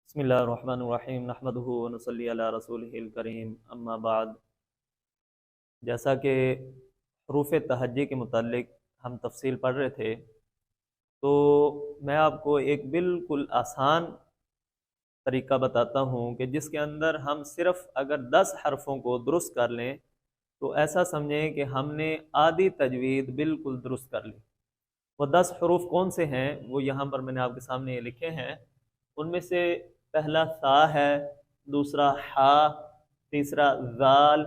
بسم اللہ الرحمن الرحیم نحمدہ ونصلی علی رسولہ الکریم اما بعد۔ جیسا کہ حروف تہجی کے متعلق ہم تفصیل پڑھ رہے تھے، تو میں آپ کو ایک بالکل آسان طریقہ بتاتا ہوں کہ جس کے اندر ہم صرف اگر 10 حرفوں کو درست کر لیں تو ایسا سمجھیں کہ ہم نے آدھی تجوید بالکل درست کر لی۔ وہ 10 حروف کون سے ہیں وہ یہاں پر میں نے آپ کے سامنے یہ لکھے ہیں۔ ان میں سے پہلا سا ہے، دوسرا حا، تیسرا ذال،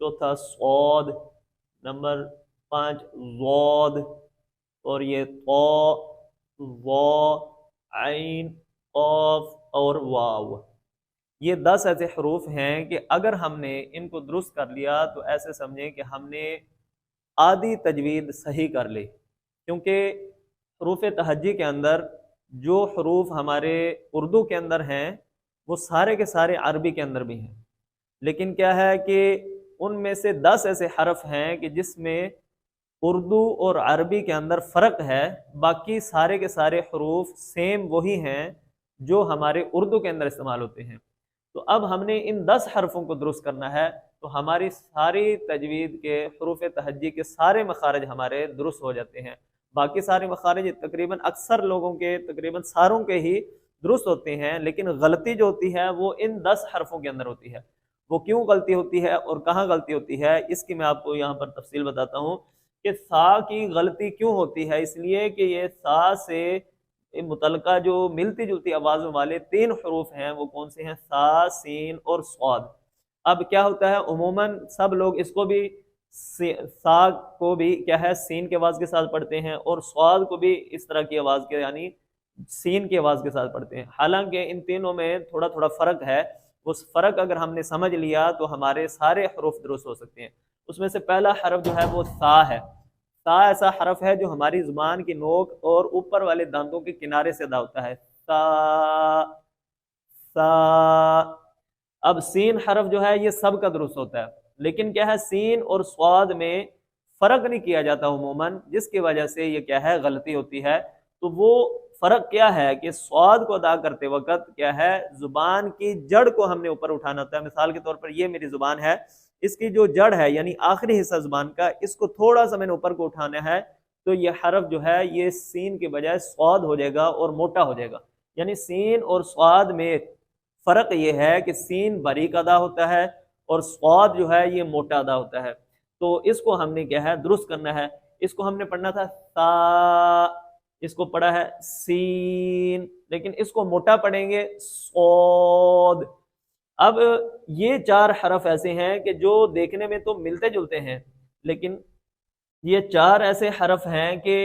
چوتھا صاد، نمبر 5 ضاد، اور یہ طا، ظا، عین، قاف اور واو۔ یہ 10 ایسے حروف ہیں کہ اگر ہم نے ان کو درست کر لیا تو ایسے سمجھیں کہ ہم نے آدھی تجوید صحیح کر لی، کیونکہ حروف تہجی کے اندر جو حروف ہمارے اردو کے اندر ہیں وہ سارے کے سارے عربی کے اندر بھی ہیں، لیکن کیا ہے کہ ان میں سے 10 ایسے حرف ہیں کہ جس میں اردو اور عربی کے اندر فرق ہے، باقی سارے کے سارے حروف سیم وہی ہیں جو ہمارے اردو کے اندر استعمال ہوتے ہیں۔ تو اب ہم نے ان 10 حرفوں کو درست کرنا ہے تو ہماری ساری تجوید کے حروف تہجی کے سارے مخارج ہمارے درست ہو جاتے ہیں۔ باقی سارے مخارج تقریباً اکثر لوگوں کے، تقریباً ساروں کے ہی درست ہوتے ہیں، لیکن غلطی جو ہوتی ہے وہ ان 10 حرفوں کے اندر ہوتی ہے۔ وہ کیوں غلطی ہوتی ہے اور کہاں غلطی ہوتی ہے اس کی میں آپ کو یہاں پر تفصیل بتاتا ہوں کہ سا کی غلطی کیوں ہوتی ہے۔ اس لیے کہ یہ سا سے متعلقہ جو ملتی جلتی آوازوں والے 3 حروف ہیں وہ کون سے ہیں؟ سا، سین اور صاد۔ اب کیا ہوتا ہے، عموماً سب لوگ اس کو بھی سا کو بھی کیا ہے سین کے آواز کے ساتھ پڑھتے ہیں، اور صاد کو بھی اس طرح کی آواز کے یعنی سین کی آواز کے ساتھ پڑھتے ہیں، حالانکہ ان تینوں میں تھوڑا تھوڑا فرق ہے۔ اس فرق اگر ہم نے سمجھ لیا تو ہمارے سارے حروف درست ہو سکتے ہیں۔ اس میں سے پہلا حرف جو ہے وہ سا ہے۔ سا ایسا حرف ہے جو ہماری زبان کی نوک اور اوپر والے دانتوں کے کنارے سے ادا ہوتا ہے، سا سا۔ اب سین حرف جو ہے یہ سب کا درست ہوتا ہے، لیکن کیا ہے سین اور صاد میں فرق نہیں کیا جاتا عموماً، جس کی وجہ سے یہ کیا ہے غلطی ہوتی ہے۔ تو وہ فرق کیا ہے کہ صاد کو ادا کرتے وقت کیا ہے زبان کی جڑ کو ہم نے اوپر اٹھانا ہوتا ہے۔ مثال کے طور پر یہ میری زبان ہے، اس کی جو جڑ ہے یعنی آخری حصہ زبان کا، اس کو تھوڑا سا میں نے اوپر کو اٹھانا ہے تو یہ حرف جو ہے یہ سین کے بجائے صاد ہو جائے گا اور موٹا ہو جائے گا۔ یعنی سین اور صاد میں فرق یہ ہے کہ سین باریک ادا ہوتا ہے اور صاد جو ہے یہ موٹا ادا ہوتا ہے۔ تو اس کو ہم نے کیا ہے درست کرنا ہے۔ اس کو ہم نے پڑھنا تھا سا، اس کو پڑھا ہے سین، لیکن اس کو موٹا پڑھیں گے صاد۔ اب یہ 4 حرف ایسے ہیں کہ جو دیکھنے میں تو ملتے جلتے ہیں، لیکن یہ 4 ایسے حرف ہیں کہ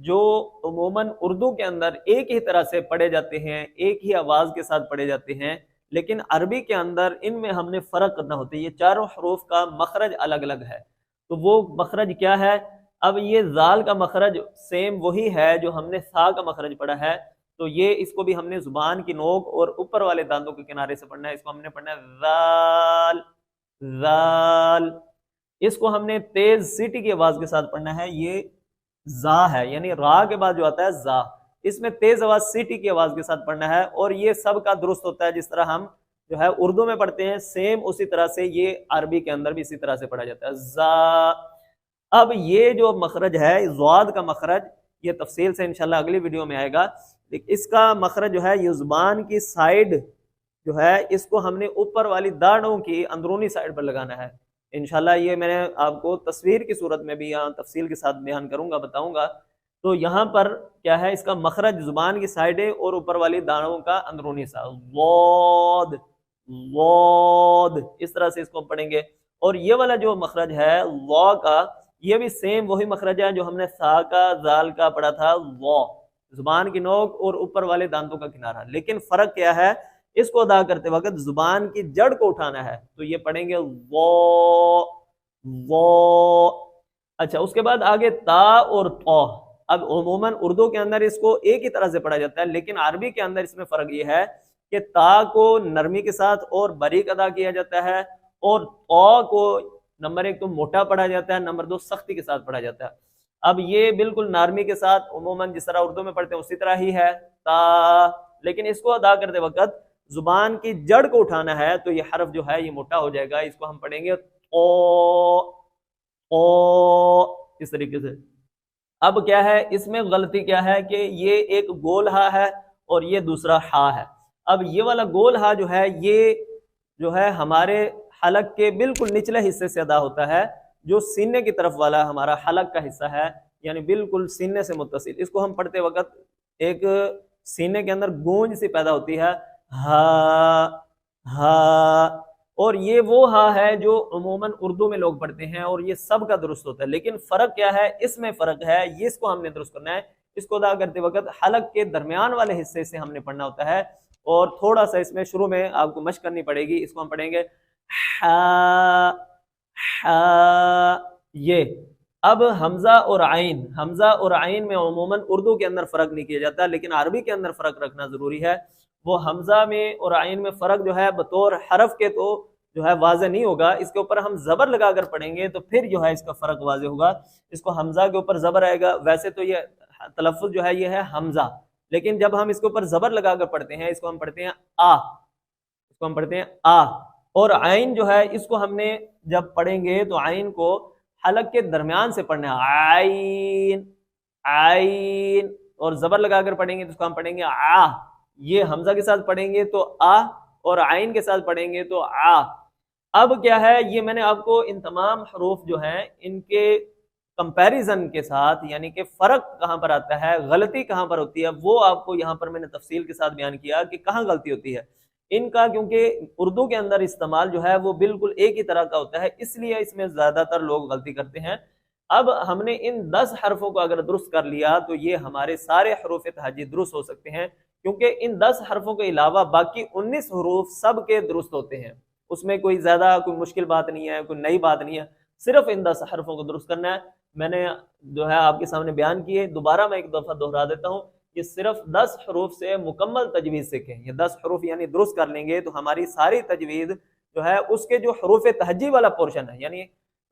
جو عموماً اردو کے اندر ایک ہی طرح سے پڑھے جاتے ہیں، ایک ہی آواز کے ساتھ پڑھے جاتے ہیں، لیکن عربی کے اندر ان میں ہم نے فرق کرنا ہوتا ہے۔ یہ چاروں حروف کا مخرج الگ الگ ہے، تو وہ مخرج کیا ہے؟ اب یہ ذال کا مخرج سیم وہی ہے جو ہم نے سا کا مخرج پڑھا ہے، تو یہ اس کو بھی ہم نے زبان کی نوک اور اوپر والے دانتوں کے کنارے سے پڑھنا ہے۔ اس کو ہم نے پڑھنا ہے ذال ذال۔ اس کو ہم نے تیز سیٹی کی آواز کے ساتھ پڑھنا ہے، یہ زا ہے، یعنی را کے بعد جو آتا ہے زا، اس میں تیز آواز سیٹی کی آواز کے ساتھ پڑھنا ہے، اور یہ سب کا درست ہوتا ہے جس طرح ہم جو ہے اردو میں پڑھتے ہیں، سیم اسی طرح سے یہ عربی کے اندر بھی اسی طرح سے پڑھا جاتا ہے، زا۔ اب یہ جو مخرج ہے ضاد کا مخرج، یہ تفصیل سے انشاءاللہ اگلی ویڈیو میں آئے گا، لیکن اس کا مخرج جو ہے یہ زبان کی سائیڈ جو ہے اس کو ہم نے اوپر والی داڑھوں کی اندرونی سائیڈ پر لگانا ہے۔ انشاءاللہ یہ میں نے آپ کو تصویر کی صورت میں بھی یہاں تفصیل کے ساتھ بیان کروں گا، بتاؤں گا۔ تو یہاں پر کیا ہے اس کا مخرج زبان کی سائیڈیں اور اوپر والی داڑھوں کا اندرونی سا، ضاد ضاد، اس طرح سے اس کو پڑھیں گے۔ اور یہ والا جو مخرج ہے وا کا، یہ بھی سیم وہی مخرج ہے جو ہم نے سا کا ذال کا پڑھا تھا، وا، زبان کی نوک اور اوپر والے دانتوں کا کنارہ، لیکن فرق کیا ہے؟ اس کو ادا کرتے وقت زبان کی جڑ کو اٹھانا ہے، تو یہ پڑھیں گے وا وا۔ اچھا، اس کے بعد آگے تا اور طا۔ اب عموماً اردو کے اندر اس کو ایک ہی طرح سے پڑھا جاتا ہے، لیکن عربی کے اندر اس میں فرق یہ ہے کہ تا کو نرمی کے ساتھ اور باریک ادا کیا جاتا ہے، اور طا کو نمبر 1 تو موٹا پڑھا جاتا ہے، نمبر 2 سختی کے ساتھ پڑھا جاتا ہے۔ اب یہ بالکل نرمی کے ساتھ عموماً جس طرح اردو میں پڑھتے ہیں اسی طرح ہی ہے تا، لیکن اس کو ادا کرتے وقت زبان کی جڑ کو اٹھانا ہے تو یہ حرف جو ہے یہ موٹا ہو جائے گا، اس کو ہم پڑھیں گے او اس طریقے سے۔ اب کیا ہے اس میں غلطی کیا ہے کہ یہ ایک گول ہا ہے اور یہ دوسرا ہا ہے۔ اب یہ والا گول ہا جو ہے یہ جو ہے ہمارے حلق کے بالکل نچلے حصے سے ادا ہوتا ہے، جو سینے کی طرف والا ہمارا حلق کا حصہ ہے، یعنی بالکل سینے سے متصل۔ اس کو ہم پڑھتے وقت ایک سینے کے اندر گونج سی پیدا ہوتی ہے، ہا ہا، اور یہ وہ ہا ہے جو عموماً اردو میں لوگ پڑھتے ہیں اور یہ سب کا درست ہوتا ہے۔ لیکن فرق کیا ہے اس میں؟ فرق ہے یہ، اس کو ہم نے درست کرنا ہے، اس کو ادا کرتے وقت حلق کے درمیان والے حصے سے ہم نے پڑھنا ہوتا ہے، اور تھوڑا سا اس میں شروع میں آپ کو مشق کرنی پڑے گی۔ اس کو ہم پڑھیں گے ہا ہا، یہ۔ اب حمزہ اور عین، حمزہ اور عین میں عموماً اردو کے اندر فرق نہیں کیا جاتا، لیکن عربی کے اندر فرق رکھنا ضروری ہے۔ وہ حمزہ میں اور عین میں فرق جو ہے بطور حرف کے تو جو ہے واضح نہیں ہوگا، اس کے اوپر ہم زبر لگا کر پڑھیں گے تو پھر جو ہے اس کا فرق واضح ہوگا۔ اس کو حمزہ کے اوپر زبر آئے گا، ویسے تو یہ تلفظ جو ہے یہ ہے حمزہ، لیکن جب ہم اس کے اوپر زبر لگا کر پڑھتے ہیں اس کو ہم پڑھتے ہیں آ، اس کو ہم پڑھتے ہیں آ۔ اور عین جو ہے اس کو ہم نے جب پڑھیں گے تو عین کو حلق کے درمیان سے پڑھنا ہے، عین عین، اور زبر لگا کر پڑھیں گے تو اس کو ہم پڑھیں گے آ۔ یہ حمزہ کے ساتھ پڑھیں گے تو آ، اور عین کے ساتھ پڑھیں گے تو آ۔ اب کیا ہے یہ میں نے آپ کو ان تمام حروف جو ہیں ان کے کمپیریزن کے ساتھ، یعنی کہ فرق کہاں پر آتا ہے، غلطی کہاں پر ہوتی ہے، وہ آپ کو یہاں پر میں نے تفصیل کے ساتھ بیان کیا کہ کہاں غلطی ہوتی ہے ان کا، کیونکہ اردو کے اندر استعمال جو ہے وہ بالکل ایک ہی طرح کا ہوتا ہے، اس لیے اس میں زیادہ تر لوگ غلطی کرتے ہیں۔ اب ہم نے ان 10 حرفوں کو اگر درست کر لیا تو یہ ہمارے سارے حروف تہجی درست ہو سکتے ہیں، کیونکہ ان 10 حرفوں کے علاوہ باقی 19 حروف سب کے درست ہوتے ہیں، اس میں کوئی زیادہ کوئی مشکل بات نہیں ہے، کوئی نئی بات نہیں ہے، صرف ان 10 حرفوں کو درست کرنا ہے۔ میں نے جو ہے آپ کے سامنے بیان کیے، دوبارہ میں ایک دفعہ دہرا دیتا ہوں، یہ صرف 10 حروف سے مکمل تجوید سیکھیں، یہ 10 حروف یعنی درست کر لیں گے تو ہماری ساری تجوید جو ہے اس کے جو حروف تہجی والا پورشن ہے، یعنی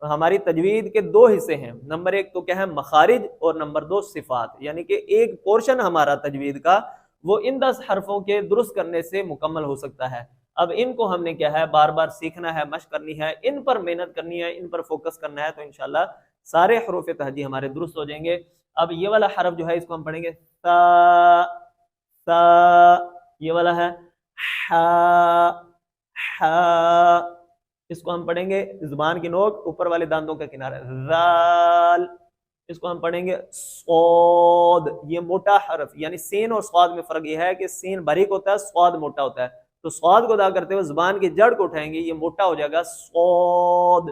ہماری تجوید کے 2 حصے ہیں، نمبر 1 تو کیا ہے مخارج، اور نمبر 2 صفات، یعنی کہ ایک پورشن ہمارا تجوید کا وہ ان 10 حرفوں کے درست کرنے سے مکمل ہو سکتا ہے۔ اب ان کو ہم نے کیا ہے بار بار سیکھنا ہے، مشق کرنی ہے، ان پر محنت کرنی ہے، ان پر فوکس کرنا ہے، تو انشاءاللہ سارے حروف تہجی ہمارے درست ہو جائیں گے۔ اب یہ والا حرف جو ہے اس کو ہم پڑھیں گے تا، تا، یہ والا ہے حا، حا، اس کو ہم پڑھیں گے زبان کی نوک اوپر والے دانتوں کا کنارہ، ذال، اس کو ہم پڑھیں گے صاد، یہ موٹا حرف، یعنی سین اور صاد میں فرق یہ ہے کہ سین باریک ہوتا ہے، صاد موٹا ہوتا ہے، تو صاد کو ادا کرتے ہوئے زبان کی جڑ کو اٹھائیں گے، یہ موٹا ہو جائے گا صاد۔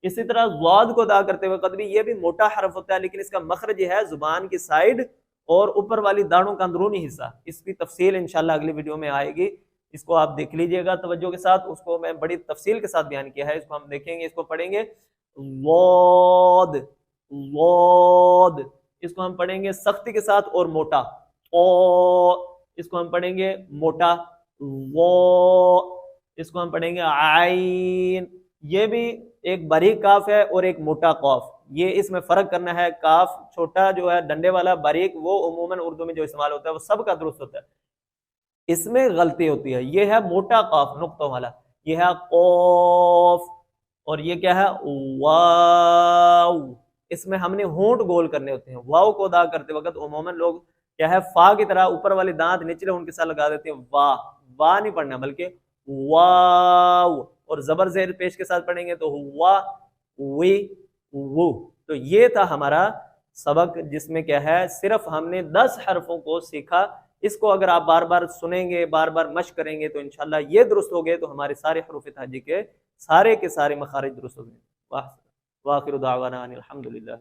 اسی طرح ضاد کو ادا کرتے ہوئے قد بھی یہ بھی موٹا حرف ہوتا ہے، لیکن اس کا مخرج یہ ہے زبان کی سائیڈ اور اوپر والی داڑھوں کا اندرونی حصہ، اس کی تفصیل انشاءاللہ اگلی ویڈیو میں آئے گی، اس کو آپ دیکھ لیجئے گا توجہ کے ساتھ، اس کو میں بڑی تفصیل کے ساتھ بیان کیا ہے، اس کو ہم دیکھیں گے، اس کو پڑھیں گے ضاد، ضاد، اس کو ہم پڑھیں گے سختی کے ساتھ اور موٹا، او، اس کو ہم پڑھیں گے موٹا، وہ، اس کو ہم پڑھیں گے عین، یہ بھی ایک باریک کاف ہے اور ایک موٹا قاف، یہ اس میں فرق کرنا ہے، کاف چھوٹا جو ہے ڈنڈے والا، باریک وہ عموماً اردو میں جو استعمال ہوتا ہے وہ سب کا درست ہوتا ہے، اس میں غلطی ہوتی ہے، یہ ہے موٹا قاف نقطوں والا، یہ ہے قاف، اور یہ کیا ہے واو، اس میں ہم نے ہونٹ گول کرنے ہوتے ہیں، واو کو ادا کرتے وقت عموماً لوگ کیا ہے فا کی طرح اوپر والے دانت نچلے ان کے ساتھ لگا دیتے ہیں، واہ، واہ نہیں پڑھنا بلکہ واو، اور زبر زیر پیش کے ساتھ پڑھیں گے تو ہوا، وی، وو۔ تو یہ تھا ہمارا سبق جس میں کیا ہے صرف ہم نے 10 حرفوں کو سیکھا، اس کو اگر آپ بار بار سنیں گے، بار بار مشق کریں گے تو انشاءاللہ یہ درست ہو گئے تو ہمارے سارے حروف تہجی کے سارے مخارج درست ہو گئے۔ وآخر دعوانا ان الحمدللہ۔